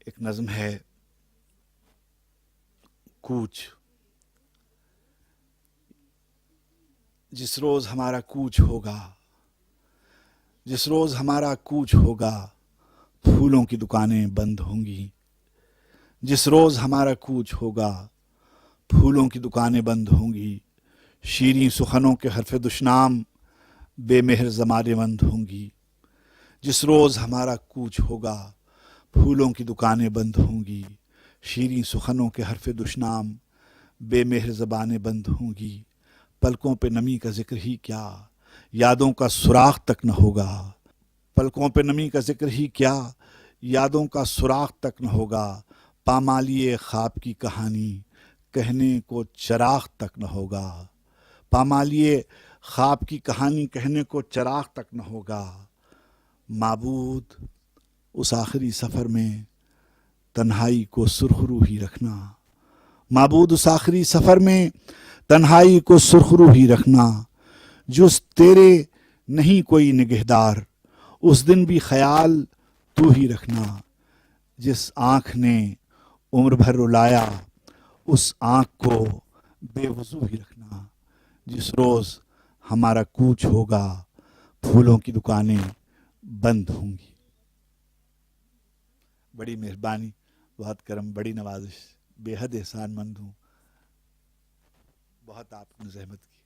ایک نظم ہے کوچ. جس روز ہمارا کوچ ہوگا، جس روز ہمارا کوچ ہوگا، پھولوں کی دکانیں بند ہوں گی. جس روز ہمارا کوچ ہوگا، پھولوں کی دکانیں بند ہوں گی. شیریں سخنوں کے حرف دشنام بے مہر زمانے بند ہوں گی. جس روز ہمارا کوچ ہوگا، پھولوں کی دکانیں بند ہوں گی. شیریں سخنوں کے حرف دشنام بے مہر زبانیں بند ہوں گی. پلکوں پہ نمی کا ذکر ہی کیا، یادوں کا سراغ تک نہ ہوگا. پلکوں پہ نمی کا ذکر ہی کیا، یادوں کا سراغ تک نہ ہوگا. پامالیے خواب کی کہانی کہنے کو چراغ تک نہ ہوگا. پامالیے خواب کی کہانی کہنے کو چراغ تک نہ ہوگا. معبود اس آخری سفر میں تنہائی کو سرخرو ہی رکھنا. معبود اس آخری سفر میں تنہائی کو سرخرو ہی رکھنا. جس تیرے نہیں کوئی نگہدار، اس دن بھی خیال تو ہی رکھنا. جس آنکھ نے عمر بھر رلایا، اس آنکھ کو بے وضو ہی رکھنا. جس روز ہمارا کوچ ہوگا، پھولوں کی دکانیں بند ہوں گی. بڑی مہربانی، بہت کرم، بڑی نوازش، بے حد احسان مند ہوں. بہت آپ نے زحمت کی.